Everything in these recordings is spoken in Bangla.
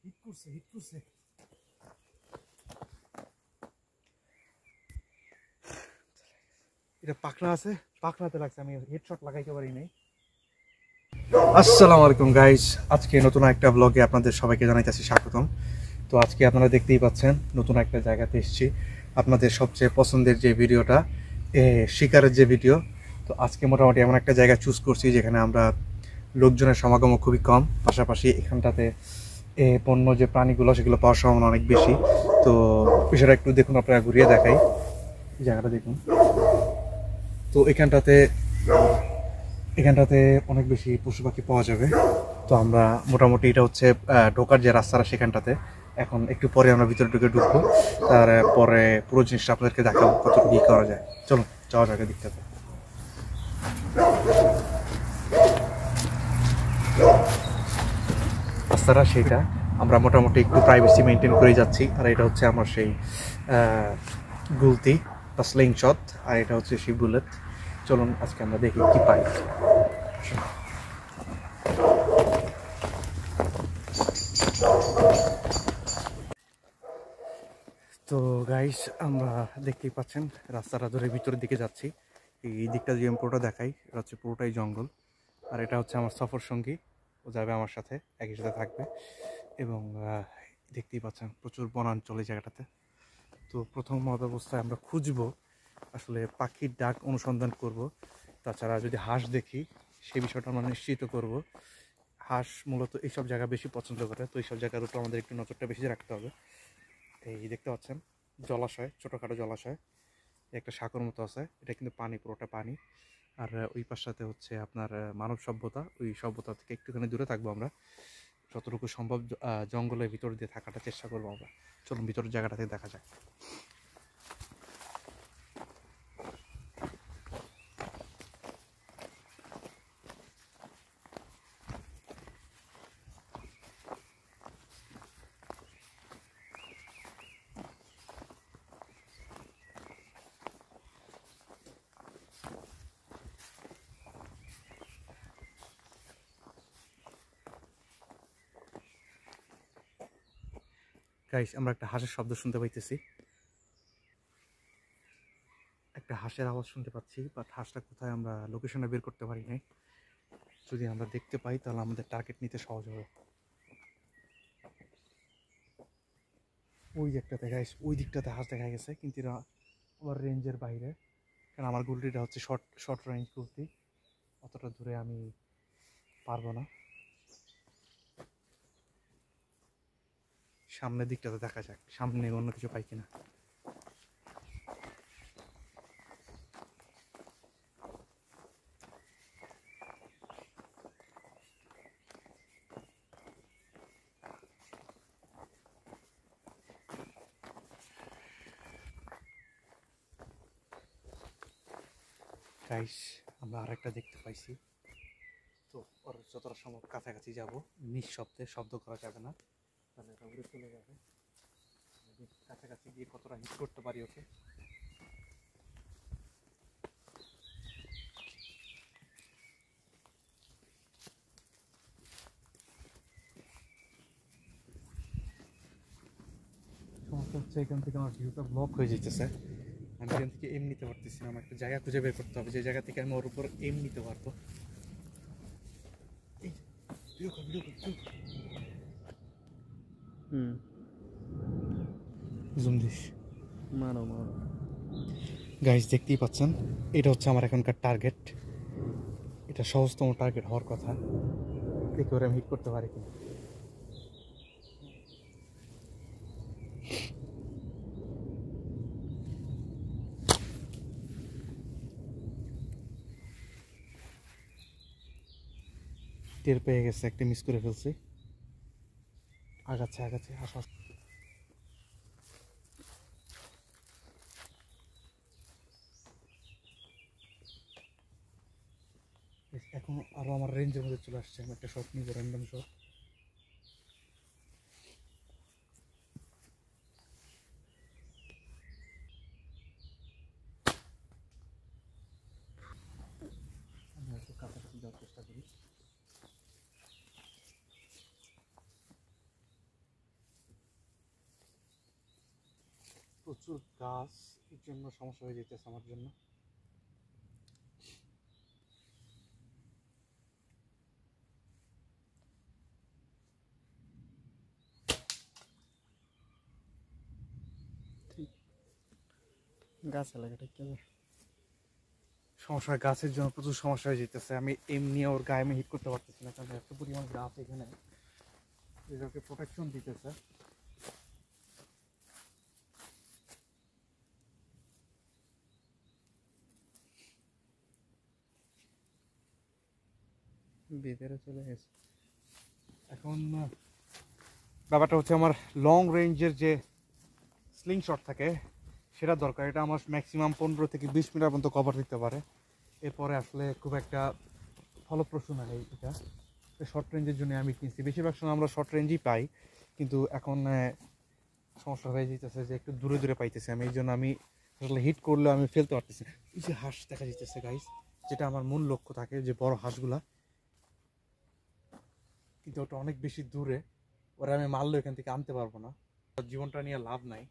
হিট করছে হিট করছে। এটা পাকনা আছে, পাকনাতে লাগছে, আমি হেডশট লাগাইতে পারি নাই। আসসালামু আলাইকুম গাইস, আজকে নতুন একটা ব্লগে আপনাদের সবাইকে জানাইতেছি স্বাগতম। তো আজকে আপনারা দেখতেই পাচ্ছেন নতুন একটা জায়গাতে এসেছি। আপনাদের সবচেয়ে পছন্দের যে ভিডিওটা, শিকারের যে ভিডিও। তো আজকে মোটামুটি এমন একটা জায়গা চুজ করছি যেখানে আমরা লোকজনের সমাগমও খুবই কম, পাশাপাশি এখানটাতে পণ্য যে প্রাণীগুলো সেগুলো পাওয়ার সম্ভাবনা অনেক বেশি। তো বিষয়টা একটু দেখুন, আপনারা ঘুরিয়ে দেখাই জায়গাটা দেখুন। তো এখানটাতে অনেক বেশি পশু পাখি পাওয়া যাবে। তো আমরা মোটামুটি এটা হচ্ছে ঢোকার যে রাস্তাটা সেখানটাতে, এখন একটু পরে আমরা ভিতরে ঢুকবো। তারপরে পুরো জিনিসটা আপনাদেরকে দেখাবো কতটুকু কি করা যায়। চলুন যাওয়া যাক দিকটাতে। রাস্তাটা সেইটা, আমরা মোটামুটি একটু প্রাইভেসি মেনটেন করে যাচ্ছি। আর এটা হচ্ছে আমার সেই গুলতি বা স্লিং শট, আর এটা হচ্ছে সেই বুলেট। চলুন আজকে আমরা দেখি কি পাই। তো গাইস, আমরা দেখতেই পাচ্ছেন রাস্তাটা ধরে ভিতরের দিকে যাচ্ছি। এই দিকটা যে আমি পুরোটা দেখাই, এটা হচ্ছে পুরোটাই জঙ্গল। আর এটা হচ্ছে আমার সফর সঙ্গী, ও যাবে আমার সাথে, একই সাথে থাকবে। এবং দেখতেই পাচ্ছেন প্রচুর বনাঞ্চল এই জায়গাটাতে। তো প্রথম অবস্থায় আমরা খুঁজবো, আসলে পাখির ডাক অনুসন্ধান করব। তাছাড়া যদি হাঁস দেখি সেই বিষয়টা আমরা নিশ্চিত করব। হাঁস মূলত এইসব জায়গা বেশি পছন্দ করে, তো এইসব জায়গার উপর আমাদের একটু নজরটা বেশি রাখতে হবে। এই দেখতে পাচ্ছেন জলাশয়, ছোটোখাটো জলাশয়, একটা সাঁকোর মতো আছে, এটা কিন্তু পানি, পুরোটা পানি। আর ওই পাশটাতে হচ্ছে আপনার মানব সভ্যতা, ওই সভ্যতা থেকে একটুখানি দূরে থাকবো আমরা, যতটুকু সম্ভব জঙ্গলের ভিতর দিয়ে থাকাটা চেষ্টা করবো আমরা। চলুন ভিতরের জায়গাটা থেকে দেখা যায়। গাইস, আমরা একটা হাঁসের শব্দ শুনতে পাইতেছি, একটা হাঁসের আওয়াজ শুনতে পাচ্ছি, বাট হাঁসটা কোথায় আমরা লোকেশনে বের করতে পারি নাই। যদি আমরা দেখতে পাই তাহলে আমাদের টার্গেট নিতে সহজ হবে। ওই একটাতে গাইস, ওই দিকটাতে হাঁস দেখা গেছে, কিন্তু এরা আমার রেঞ্জের বাইরে, কারণ আমার গুলটিটা হচ্ছে শর্ট রেঞ্জ গুলটি, অতটা দূরে আমি পারবো না। সামনের দিকটাতে দেখা যাক, সামনে অন্য কিছু পাই কিনা। গাইস, আমরা আরেকটা দেখতে পাইছি। তো ওর যতটা সম্ভব কাছাকাছি যাব, নিঃশব্দে, শব্দ করা যাবে না, তাহলে এটা উড়ে চলে যাবে। কাছাকাছি গিয়ে কতটা হিট করতে পারি ওকে। সমস্যা হচ্ছে এখান থেকে আমার ভিউটা ব্লক হয়ে যেতেছে, আমি এখান থেকে এম নিতে পারতেছি না। আমার একটা জায়গা খুঁজে বের করতে হবে যে জায়গা থেকে আমি ওর উপর এম নিতে পারবো। জুম দিস, মারো মারো। গাইস, দেখতেই পাচ্ছেন এটা হচ্ছে আমার এখনকার টার্গেট। এটা সহজতম টার্গেট হওয়ার কথা, দেখে ওরা আমি হিট করতে পারি কিনা। টের পেয়ে গেছে, একটা মিস করে ফেলছি। আগাচ্ছে আগাচ্ছে, আসা। এখন আরো আমার রেঞ্জের মধ্যে চলে আসছে, আমি একটা শট নিব, র্যান্ডম শট। আমি একটু কাছাকাছি যাওয়ার চেষ্টা করি। প্রচুর গাছ, এর জন্য সমস্যা হয়ে যেতেছে আমার জন্য। গাছ এলাকাটা কি সমস্যা, গাছের জন্য প্রচুর সমস্যা হয়ে যেতেছে। আমি এমনি ওর গায়ে আমি হিট করতে পারতেছি না, কারণ এত পরিমাণ গাছ এখানে এটাকে প্রোটেকশন দিতেছে। ভিতরে চলে গেছে। এখন ব্যাপারটা হচ্ছে আমার লং রেঞ্জের যে স্লিং শট থাকে সেটা দরকার। এটা আমার ম্যাক্সিমাম 15 থেকে 20 মিটার পর্যন্ত কভার দিতে পারে। এরপরে আসলে খুব একটা ফলপ্রসূ না এটা। শর্ট রেঞ্জের জন্য আমি কিনছি। বেশিরভাগ সময় আমরা শর্ট রেঞ্জই পাই, কিন্তু এখন সমস্যা হয়ে যেতেছে যে একটু দূরে দূরে পাইতেছি আমি। এই জন্য আমি আসলে হিট করলেও আমি ফেলতে পারতেছি না। এই যে হাঁস দেখা যেতেছে গাইস, যেটা আমার মূল লক্ষ্য থাকে, যে বড় হাঁসগুলা, কিন্তু ওটা অনেক বেশি দূরে। ওরা আমি মারলেও এখান থেকে আনতে পারবো না। জীবনটা নিয়ে লাভ নাই।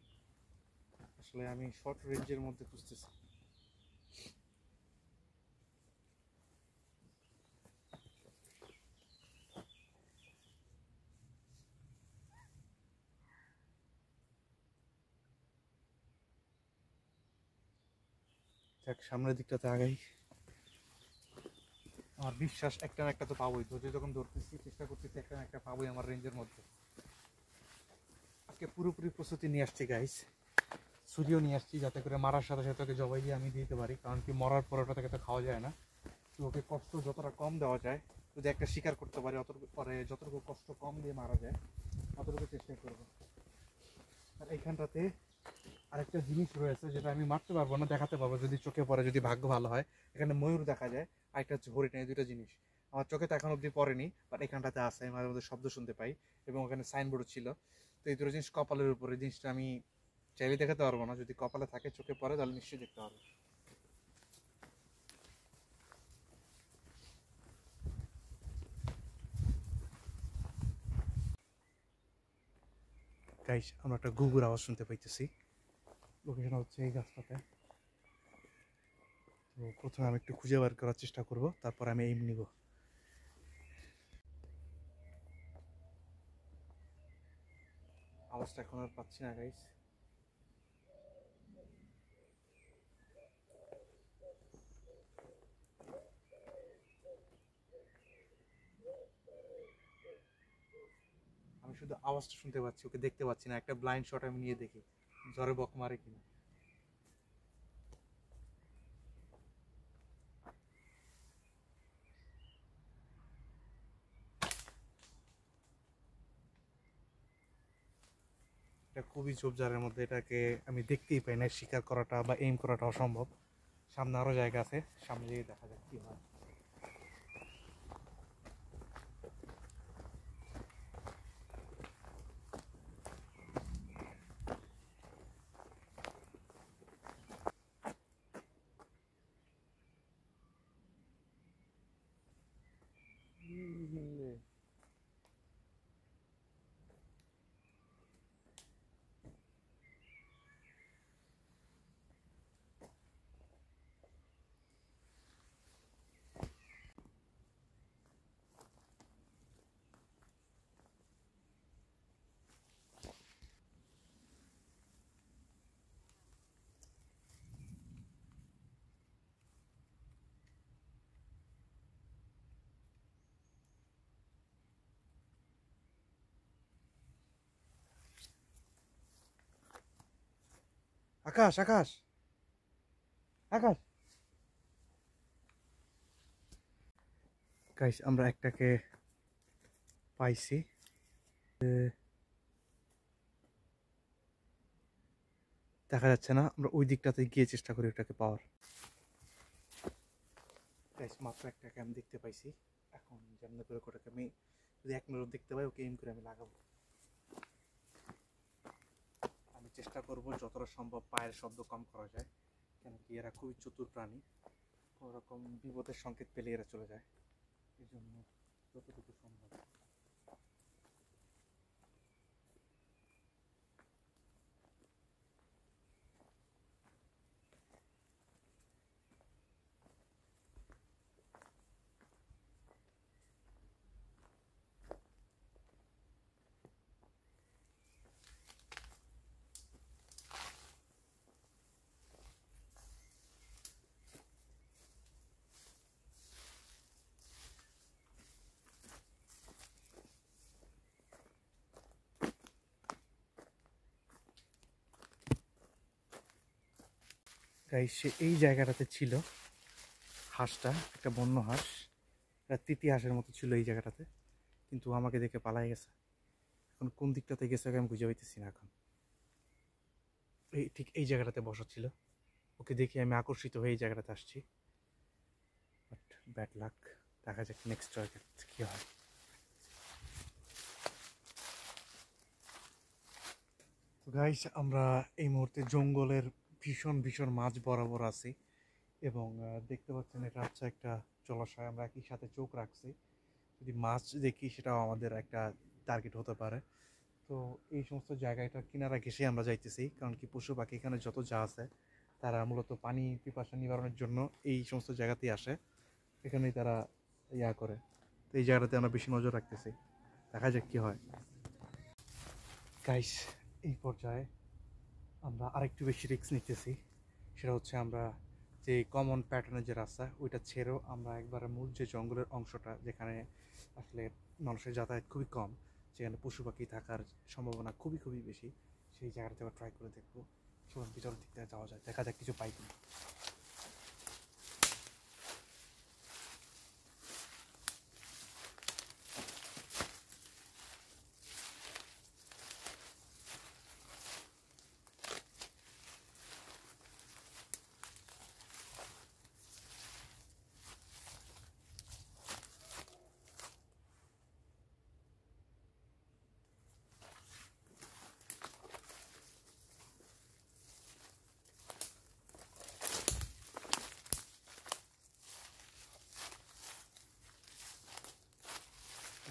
আসলে আমি শর্ট রেঞ্জের মধ্যে খুঁজতেছি। যাক, সামনের দিকটাতে আগাই। আমার বিশ্বাস একটা না একটা তো পাবোই। ধৈর্য যখন ধরতেছি, চেষ্টা করতেছি, একটা না একটা পাবোই আমার রেঞ্জের মধ্যে। আজকে পুরোপুরি প্রস্তুতি নিয়ে আসছি গাইস। ছুরিও নিয়ে আসছি, যাতে করে মারার সাথে সাথে ওকে জবাই দিয়ে আমি দিতে পারি। কারণ কি, মরার পর ওটা থেকে তো খাওয়া যায় না। তো ওকে কষ্ট যতটা কম দেওয়া যায়, যদি একটা শিকার করতে পারি, পরে যতটুকু কষ্ট কম দিয়ে মারা যায় ততটুকু চেষ্টা করব। আর এইখানটাতে আরেকটা জিনিস রয়েছে, যেটা আমি মারতে পারবো না, দেখাতে পারবো যদি চোখে পড়ে, যদি ভাগ্য ভালো হয়। এখানে ময়ূর দেখা যায়, আরেকটা হচ্ছে হরিণ। এই দুটো জিনিস আমার চোখে তো এখন অব্দি পড়েনি, বাট এখানটাতে আছে। আমি মাঝে মধ্যে শব্দ শুনতে পাই, এবং ওখানে সাইনবোর্ড ছিল। তো এই দুটো জিনিস কপালের উপরে, জিনিসটা আমি চাইলে দেখাতে পারবো না। যদি কপালে থাকে, চোখে পড়ে, তাহলে নিশ্চয়ই দেখতে পারবো। গাইস, আমরা একটা গুগুর আওয়াজ শুনতে পাইতেছি। লোকেশন হচ্ছে এই গাছটাতে। তো প্রথমে আমি একটু খুঁজে বের করার চেষ্টা করব, তারপর আমি এইম নিব। আওয়াজটা এখন আর পাচ্ছি না গাইস। আমি শুধু আওয়াজটা শুনতে পাচ্ছি, ওকে দেখতে পাচ্ছি না। একটা ব্লাইন্ড শট আমি নিয়ে দেখি ঝড়ে বক মারে কিনা। এটা খুবই ঝোপঝাড়ের মধ্যে, এটাকে আমি দেখতেই পাই না। শিকার করাটা বা এইম করাটা অসম্ভব। সামনে আরো জায়গা আছে, সামনে গিয়ে দেখা যাক কি হয়। আকাশ, আকাশ, আকাশ। গাইস, আমরা একটাকে পাইছি। দেখা যাচ্ছে না, আমরা ওই দিকটাতে গিয়ে চেষ্টা করি ওটাকে পাওয়ার। গাইস, মাত্র একটাকে আমি দেখতে পাইছি। এখন যেমন করে ওটাকে আমি যদি এক মিনিট দেখতে পাই, ওকে এম করে আমি লাগাবো। আমি চেষ্টা করব যতটা সম্ভব পায়ের শব্দ কম করা যায়, কেন কি এরা খুবই চতুর প্রাণী। ওরকম বিপদের সংকেত পেলে এরা চলে যায়। এই জন্য যতটুকু সম্ভব। গাইস সে এই জায়গাটাতে ছিল হাঁসটা, একটা বন্য হাঁস, এটা তৃতীয় হাঁসের মতো ছিল এই জায়গাটাতে, কিন্তু আমাকে দেখে পালাই গেছে। এখন কোন দিকটাতে গেছে আমি বুঝে পাইতেছি না। এখন এই ঠিক এই জায়গাটাতে বসা ছিল, ওকে দেখে আমি আকর্ষিত হয়ে এই জায়গাটাতে আসছি, বাট ব্যাড লাক। দেখা যাক নেক্সট টার্গেট কী হয়। গাইস আমরা এই মুহূর্তে জঙ্গলের ভীষণ ভীষণ মাঝ বরাবর আছি, এবং দেখতে পাচ্ছেন এটা হচ্ছে একটা জলাশয়। আমরা একই সাথে চোখ রাখছি, যদি মাছ দেখি সেটাও আমাদের একটা টার্গেট হতে পারে। তো এই সমস্ত জায়গাটা কিনারা ঘেঁষে আমরা যাইতেছি, কারণ কি পশু পাখি এখানে যত যা আছে তারা মূলত পানি পিপাসা নিবারণের জন্য এই সমস্ত জায়গাতেই আসে, এখানেই তারা ইয়া করে। তো এই জায়গাটাতে আমরা বেশি নজর রাখতেছি, দেখা যাক কী হয়। গাইস এই পর্যায়ে আমরা আরেকটু বেশি রিস্ক নিতেছি, সেটা হচ্ছে আমরা যে কমন প্যাটার্নের যে রাস্তা ওইটা ছেড়েও আমরা একবারে মূল যে জঙ্গলের অংশটা, যেখানে আসলে মানুষের যাতায়াত খুবই কম, যেখানে পশু পাখি থাকার সম্ভাবনা খুবই খুবই বেশি, সেই জায়গাটাতে আবার ট্রাই করে দেখবো। চলুন ভিতরের দিক থেকে যাওয়া যায়, দেখা যাক কিছু পাই কিনা।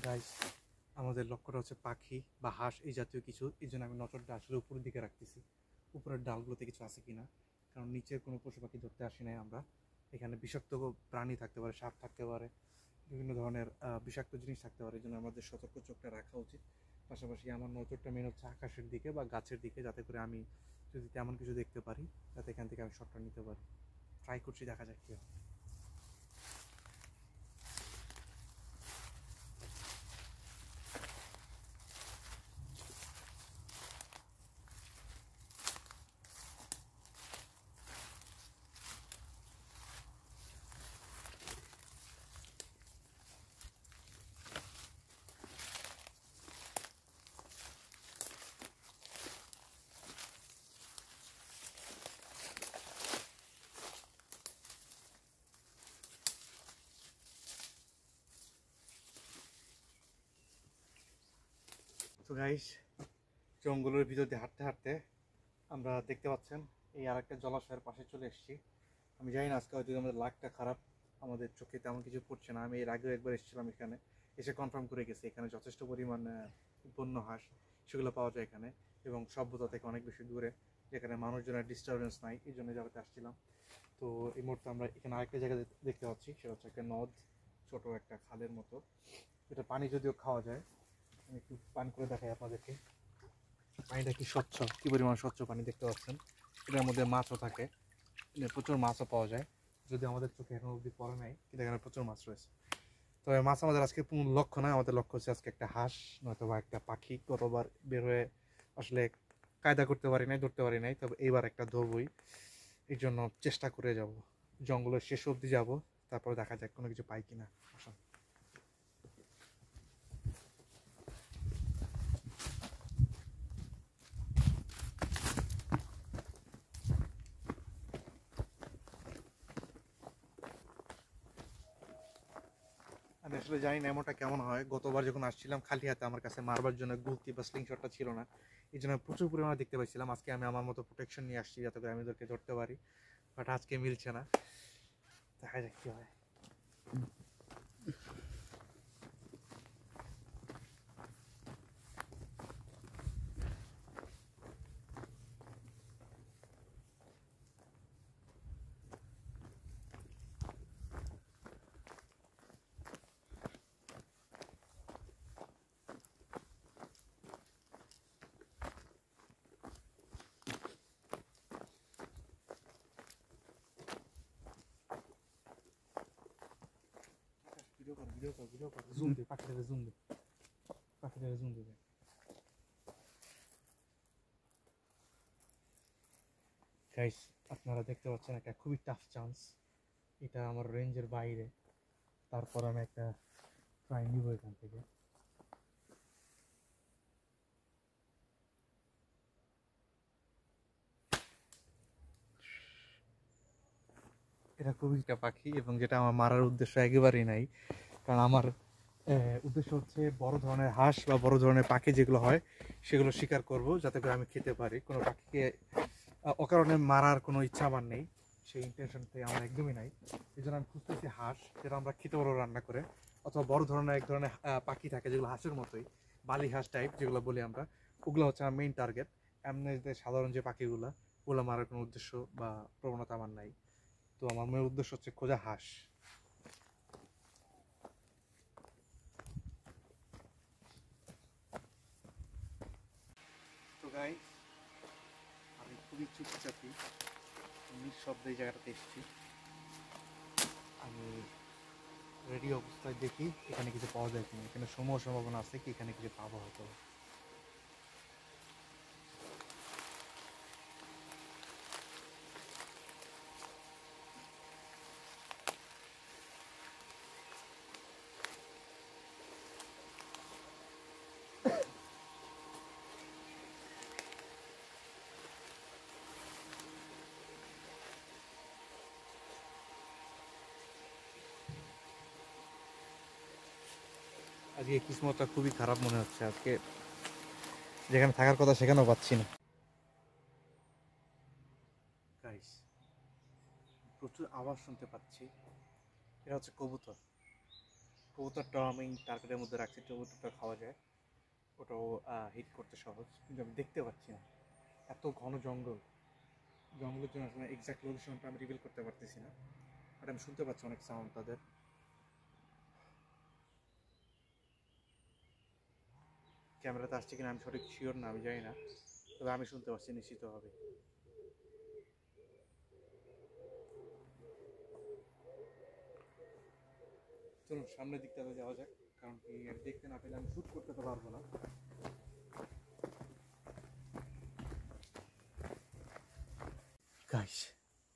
গাইস আমাদের লক্ষ্যটা হচ্ছে পাখি বা হাঁস এই জাতীয় কিছু, এই জন্য আমি নজরটা আসলে উপরের দিকে রাখতেছি, উপরের ডালগুলোতে কিছু আছে কিনা, কারণ নিচের কোনো পশু পাখি ধরতে আসি নাই আমরা। এখানে বিষাক্ত প্রাণী থাকতে পারে, সাপ থাকতে পারে, বিভিন্ন ধরনের বিষাক্ত জিনিস থাকতে পারে, এই জন্য আমাদের সতর্ক চোখটা রাখা উচিত। পাশাপাশি আমার নজরটা মেন হচ্ছে আকাশের দিকে বা গাছের দিকে, যাতে করে আমি যদি তেমন কিছু দেখতে পারি যাতে এখান থেকে আমি শটটা নিতে পারি। ট্রাই করছি, দেখা যাক কী হয়। তো গাইস জঙ্গলের ভিতর দিয়ে হাঁটতে হাঁটতে আমরা দেখতে পাচ্ছেন এই আর একটা জলাশয়ের পাশে চলে এসেছি। আমি জানি না আজকে হয়তো আমাদের লাকটা খারাপ, আমাদের চোখে তেমন কিছু পড়ছে না। আমি এর আগেও একবার এসেছিলাম, এখানে এসে কনফার্ম করে গেছি এখানে যথেষ্ট পরিমাণ বন্য হাঁস সেগুলো পাওয়া যায় এখানে, এবং সভ্যতা থেকে অনেক বেশি দূরে, যেখানে মানুষজনের ডিস্টারবেন্স নাই, এই জন্য জায়গাতে আসছিলাম। তো এই মুহূর্তে আমরা এখানে আরেকটা জায়গা দেখতে পাচ্ছি, সেটা হচ্ছে একটা নদ, ছোট একটা খালের মতো। এটা পানি যদিও খাওয়া যায়, আমি একটু পান করে দেখাই আপনাদেরকে। পানিটা কি স্বচ্ছ, কি পরিমাণ স্বচ্ছ পানি দেখতে পাচ্ছেন। এটার মধ্যে মাছও থাকে, প্রচুর মাছও পাওয়া যায়, যদি আমাদের চোখে এখন অবধি পড়ে নাই, কিন্তু এখানে প্রচুর মাছ রয়েছে। তবে মাছ আমাদের আজকে পূর্ণ লক্ষ্য নয়, আমাদের লক্ষ্য হচ্ছে আজকে একটা হাঁস নয়তো বা একটা পাখি। গতবার বের হয়ে আসলে কায়দা করতে পারি নাই, ধরতে পারি নাই, তবে এইবার একটা ধরবই, এই জন্য চেষ্টা করে যাব, জঙ্গলের শেষ অবধি যাব, তারপর দেখা যাক কোনো কিছু পাই কিনা। আসুন। আমি আসলে জানি না এমনটা কেমন হয়। গতবার যখন আসছিলাম খালি হাতে, আমার কাছে মারবার জন্য গুলতি বা স্লিং শটটা ছিল না, এই জন্য প্রচুর পরিমাণে দেখতে পাইছিলাম। আজকে আমি আমার মতো প্রোটেকশন নিয়ে আসছি যাতে করে আমি ওদেরকে ধরতে পারি, বাট আজকে মিলছে না, দেখা যাক কি হয়। ভিডিও কর জুম দে, পাখিটাকে জুম দে, পাখিটাকে জুম দে। গাইস আপনারা দেখতে পাচ্ছেন একটা খুবই টাফ চান্স, এটা আমার রেঞ্জের বাইরে, তারপর আমি একটা ট্রাই নিব এখান থেকে। এটা খুবই একটা পাখি এবং যেটা আমার মারার উদ্দেশ্য একেবারেই নাই, কারণ আমার উদ্দেশ্য হচ্ছে বড় ধরনের হাঁস বা বড় ধরনের পাখি যেগুলো হয় সেগুলো শিকার করব, যাতে করে আমি খেতে পারি। কোনো পাখিকে অকারণে মারার কোনো ইচ্ছা আমার নেই, সেই ইন্টেনশনটাই আমার একদমই নাই। এই জন্য আমি খুঁজতেছি হাঁস, যেটা আমরা খেতে পারবো রান্না করে, অথবা বড় ধরনের এক ধরনের পাখি থাকে যেগুলো হাঁসের মতোই, বালি হাঁস টাইপ যেগুলো বলি আমরা, ওগুলো হচ্ছে আমার মেইন টার্গেট। এমনি যে সাধারণ যে পাখিগুলো, ওগুলো মারার কোনো উদ্দেশ্য বা প্রবণতা আমার নাই। তো আমার মেন উদ্দেশ্য হচ্ছে খোঁজা হাঁস। তো গাই, আমি খুবই চুপচাপি নিঃশব্দে এই জায়গাটাতে এসেছি। আমি রেডি অবস্থায় দেখি এখানে কিছু পাওয়া যায় কিনা, এখানে সম্ভাবনা আছে কি এখানে কিছু পাবো হয়তো। আজকে কিসমতটা খুবই খারাপ মনে হচ্ছে, আজকে যেখানে থাকার কথা সেখানেও পাচ্ছি না। গাইস, প্রচুর আওয়াজ শুনতে পাচ্ছি, এটা হচ্ছে কবুতর। কবুতরটাও আমি টার্গেটের মধ্যে রাখছি, কবুতরটা খাওয়া যায়, ওটাও হিট করতে সহজ, কিন্তু আমি দেখতে পাচ্ছি না। এত ঘন জঙ্গল, জঙ্গলের জন্য আসলে এক্সাক্ট লোকেশনটা আমি রিভিল করতে পারতেছি না, বাট আমি শুনতে পাচ্ছি অনেক সাউন্ড তাদের। ক্যামেরাতে আসছে কিনা আমি সঠিক শিওর না, আমি জানি না, তবে আমি শুনতে পাচ্ছি নিশ্চিতভাবে। চলুন সামনের দিকটাতে যাওয়া যাক, কারণ কি আর দেখতে না পেলে আমি শ্যুট করতে তো পারবো না। গাইস,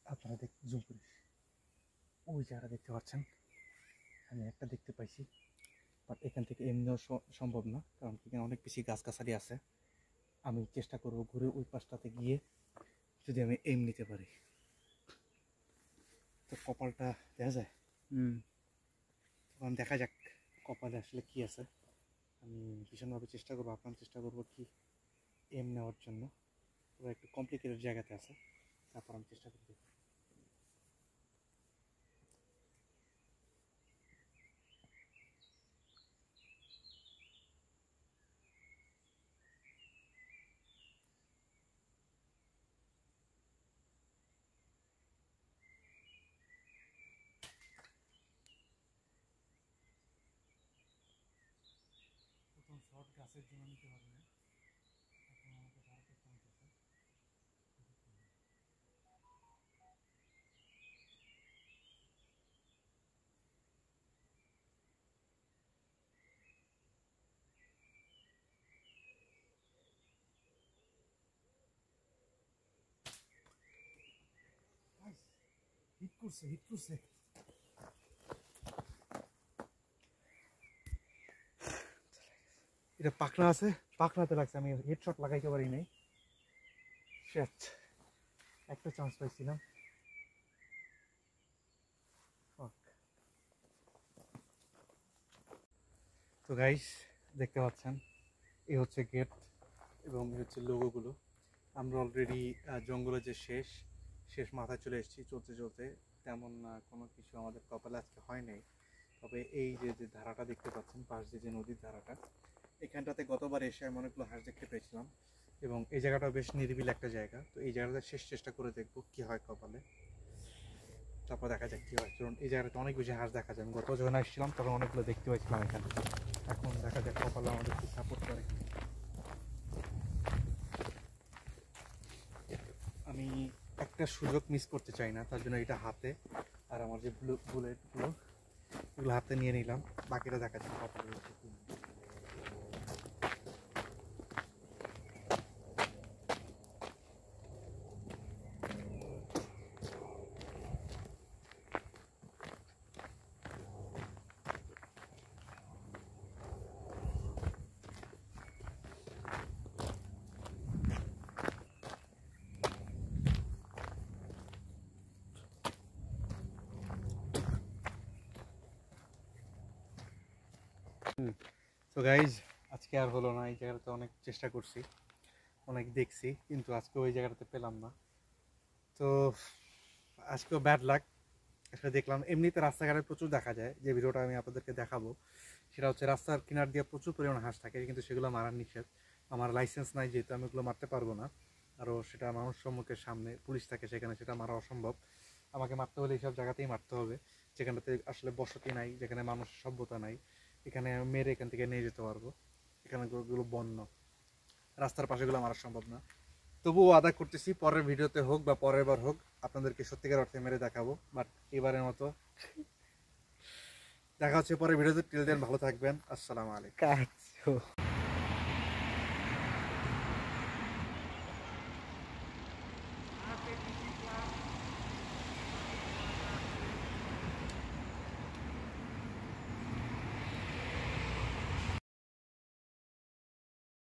আপনারা জুম করি, ওই জায়গাটা দেখতে পাচ্ছেন, আমি একটা দেখতে পাইছি, বাট এখান থেকে এমনিও সম্ভব না, কারণ এখানে অনেক বেশি গাছগাছালি আছে। আমি চেষ্টা করবো ঘুরে ওই পাশটাতে গিয়ে যদি আমি এম নিতে পারি, তো কপালটা দেখা যায়। তখন দেখা যাক কপালে আসলে কি আছে। আমি ভীষণভাবে চেষ্টা করবো, আপনার চেষ্টা করবো কি এম নেওয়ার জন্য। ওরা একটু কমপ্লিকেটেড জায়গাতে আছে, তারপর আমি চেষ্টা করবো। প্রথম শর্ট গাছের জন্য নিতে হবে না, এখন আমাকে ধার করতে হতেছে। হিট করছে, হিট করছে। এটা পাখনা আছে, পাখনাতে লাগছে, আমি হেডশট লাগাইতে পারি নাই। শেট, একটা চান্স পাইছিলাম। তো গাইস, দেখতে পাচ্ছেন এই হচ্ছে গেট এবং এই হচ্ছে লোগোগুলো। আমরা অলরেডি জঙ্গলে যে শেষ শেষ মাথায় চলে এসেছি, চলতে চলতে তেমন কোনো কিছু আমাদের কপালে আজকে হয় নাই। তবে এই যে যে ধারাটা দেখতে পাচ্ছেন, পাশ দিয়ে যে নদীর ধারাটা, এখানটাতে গতবার এসে আমি অনেকগুলো হাঁস দেখতে পেয়েছিলাম, এবং এই জায়গাটা বেশ নিরিবিল একটা জায়গা। তো এই জায়গাটা শেষ চেষ্টা করে দেখবো কি হয় কপালে, তারপর দেখা যাক কি হয়। কারণ এই জায়গাটাতে অনেক বেশি হাঁস দেখা যায়, আমি গত যখন আসছিলাম তখন অনেকগুলো দেখতে পাচ্ছিলাম এখানে। এখন দেখা যাক কপালে আমাদের কি সাপোর্ট করে। আমি একটা সুযোগ মিস করতে চাই না, তার জন্য এটা হাতে, আর আমার যে বুলেটগুলো এগুলো হাতে নিয়ে নিলাম, বাকিটা দেখা যাক কপালে হচ্ছে কি। তো গাইজ আজকে আর হলো না, এই জায়গাটাতে অনেক চেষ্টা করছি, অনেক দেখছি, কিন্তু আজকে ওই জায়গাটাতে পেলাম না। তো আজকেও ব্যাড লাক। আসলে দেখলাম এমনিতে রাস্তাঘাটে প্রচুর দেখা যায়, যে ভিডিওটা আমি আপনাদেরকে দেখাবো সেটা হচ্ছে রাস্তার কিনার দিয়ে প্রচুর পরিমাণে হাঁস থাকে, কিন্তু সেগুলো মারার নিষেধ। আমার লাইসেন্স নাই যেহেতু আমি ওগুলো মারতে পারবো না, আরও সেটা মানুষ সম্মুখের সামনে পুলিশ থাকে, সেখানে সেটা মারা অসম্ভব। আমাকে মারতে হলে এইসব জায়গাতেই মারতে হবে, যেখানটাতে আসলে বসতি নাই, যেখানে মানুষ সভ্যতা নাই। এখানে মেরে এখান থেকে নিয়ে যেতে পারবো, এখানে গুলো বন্য, রাস্তার পাশেগুলো মারা সম্ভব না। তবুও আদা করতেছি, পরের ভিডিওতে হোক বা পরের বার হোক আপনাদেরকে সত্যিকার অর্থে মেরে দেখাবো। বাট এবারের মতো দেখা হচ্ছে পরের ভিডিওতে। টিল দেন ভালো থাকবেন, আসসালামু আলাইকুম। কাজ